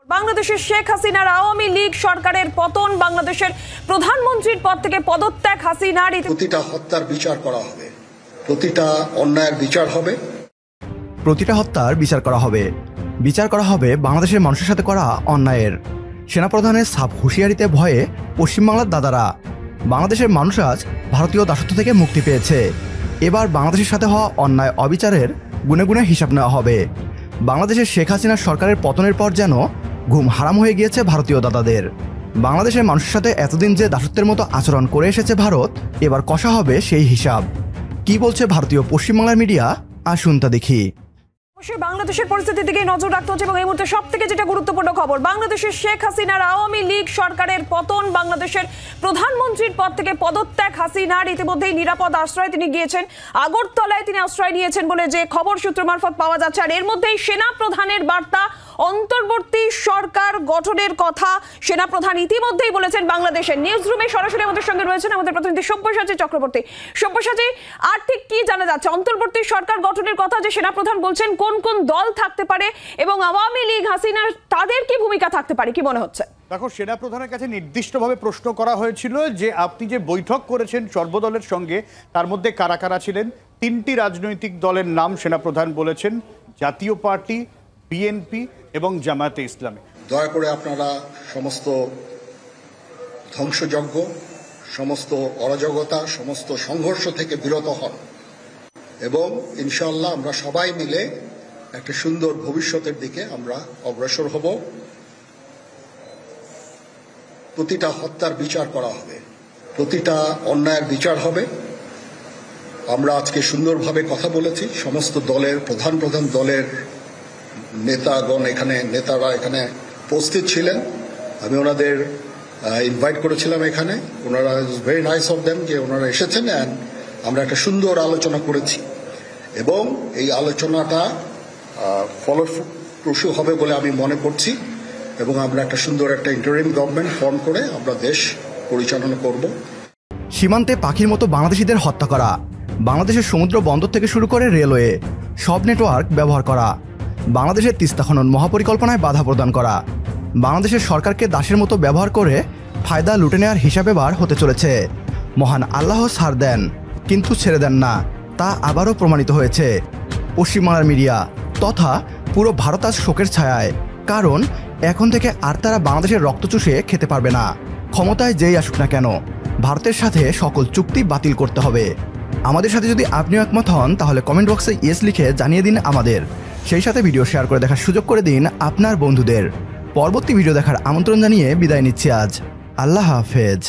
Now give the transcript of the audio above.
বাংলাদেশের শেখ হাসিনার আওয়ামী লীগ সরকারের পতন, বাংলাদেশের প্রধানমন্ত্রীর পদ থেকে পদত্যাগ হাসিনার। প্রতিটা হত্যার বিচার করা হবে, প্রতিটা অন্যায়ের বিচার হবে, প্রতিটা হত্যার বিচার করা হবে। বিচার করা হবে বাংলাদেশের মানুষের সাথে করা অন্যায়ের। সেনাপ্রধানের সাফ হুঁশিয়ারিতে ভয়ে পশ্চিমবাংলার দাদারা। বাংলাদেশের মানুষ আজ ভারতীয় দাসত্ব থেকে মুক্তি পেয়েছে। এবার বাংলাদেশের সাথে হওয়া অন্যায় অবিচারের গুণে গুণে হিসাব নেওয়া হবে। বাংলাদেশের শেখ হাসিনার সরকারের পতনের পর যেন ঘুম হারাম হয়ে গিয়েছে ভারতীয় দাদাদের। বাংলাদেশের মানুষের সাথে এতদিন যে দাসত্বের মতো আচরণ করে এসেছে ভারত, এবার কষা হবে সেই হিসাব। কি বলছে ভারতীয় পশ্চিমবাংলার মিডিয়া, আসুন তা দেখি। অবশ্যই বাংলাদেশের পরিস্থিতির দিকে নজর রাখতে হচ্ছে এবং এই মুহূর্তে সব থেকে যেটা গুরুত্বপূর্ণ খবর, বাংলাদেশের শেখ হাসিনার আওয়ামী লীগ সরকারের পতন, বাংলাদেশের প্রধানমন্ত্রীর পদ থেকে পদত্যাগ হাসিনার। ইতিমধ্যেই নিরাপদ আশ্রয়ে তিনি গিয়েছেন, আগরতলায় তিনি আশ্রয় নিয়েছেন বলে যে খবর সূত্র মারফত পাওয়া যাচ্ছে। আর এর মধ্যেই সেনা প্রধানের বার্তা, অন্তর্বর্তী সরকার গঠনের কথা সেনাপ্রধান ইতিমধ্যেই বলেছেন। বাংলাদেশের নিউজ রুমে সরাসরি আমাদের সঙ্গে রয়েছেন আমাদের প্রতিনিধি সব্যসাচী চক্রবর্তী। সব্যসাচী, আর ঠিক কি জানা যাচ্ছে? অন্তর্বর্তী সরকার গঠনের কথা যে সেনাপ্রধান বলছেন, কোন কোন দল থাকতে পারে এবং আওয়ামী লীগ হাসিনার তাদের কি ভূমিকা থাকতে পারে, কি মনে হচ্ছে? দেখো, সেনাপ্রধানের কাছে নির্দিষ্টভাবে প্রশ্ন করা হয়েছিল যে আপনি যে বৈঠক করেছেন সর্বদলের সঙ্গে, তার মধ্যে কারা কারা ছিলেন। 3টি রাজনৈতিক দলের নাম সেনাপ্রধান বলেছেন, জাতীয় পার্টি, বিএনপি এবং জামায়াতে ইসলামী। দয়া করে আপনারা সমস্ত ধ্বংসযজ্ঞ, সমস্ত অরাজকতা, সমস্ত সংঘর্ষ থেকে বিরত হন এবং ইনশাআল্লাহ আমরা সবাই মিলে একটা সুন্দর ভবিষ্যতের দিকে আমরা অগ্রসর হব। প্রতিটা হত্যার বিচার করা হবে, প্রতিটা অন্যায়ের বিচার হবে। আমরা আজকে সুন্দরভাবে কথা বলেছি, সমস্ত দলের প্রধান দলের নেতাগণ নেতারা এখানে উপস্থিত ছিলেন। আমি ওনাদের ইনভাইট করেছিলাম এখানে। ওনারা ভেরি নাইস অফ দেম যে ওনারা এসেছেন অ্যান্ড আমরা একটা সুন্দর আলোচনা করেছি এবং এই আলোচনাটা ফলপ্রসূ হবে বলে আমি মনে করছি এবং আমরা একটা সুন্দর একটা ইন্টারিম গভর্নমেন্ট ফর্ম করে আমরা দেশ পরিচালনা করব। সীমান্তে পাখির মতো বাংলাদেশিদের হত্যা করা, বাংলাদেশের সমুদ্র বন্দর থেকে শুরু করে রেলওয়ে সব নেটওয়ার্ক ব্যবহার করা, বাংলাদেশের তিস্তা খনন মহাপরিকল্পনায় বাধা প্রদান করা, বাংলাদেশের সরকারকে দাসের মতো ব্যবহার করে ফায়দা লুটে নেওয়ার হিসাবে বার হতে চলেছে। মহান আল্লাহ ছাড় দেন কিন্তু ছেড়ে দেন না, তা আবারও প্রমাণিত হয়েছে। পশ্চিমবাংলার মিডিয়া তথা পুরো ভারত আজ শোকের ছায়ায়, কারণ এখন থেকে আর তারা বাংলাদেশের রক্ত চুষে খেতে পারবে না। ক্ষমতায় যেই আসুক না কেন, ভারতের সাথে সকল চুক্তি বাতিল করতে হবে। আমাদের সাথে যদি আপনিও একমত হন, তাহলে কমেন্ট বক্সে ইয়েস লিখে জানিয়ে দিন আমাদের। সেই সাথে ভিডিও শেয়ার করে দেখার সুযোগ করে দিন আপনার বন্ধুদের। পরবর্তী ভিডিও দেখার আমন্ত্রণ জানিয়ে বিদায় নিচ্ছি আজ। আল্লাহ হাফেজ।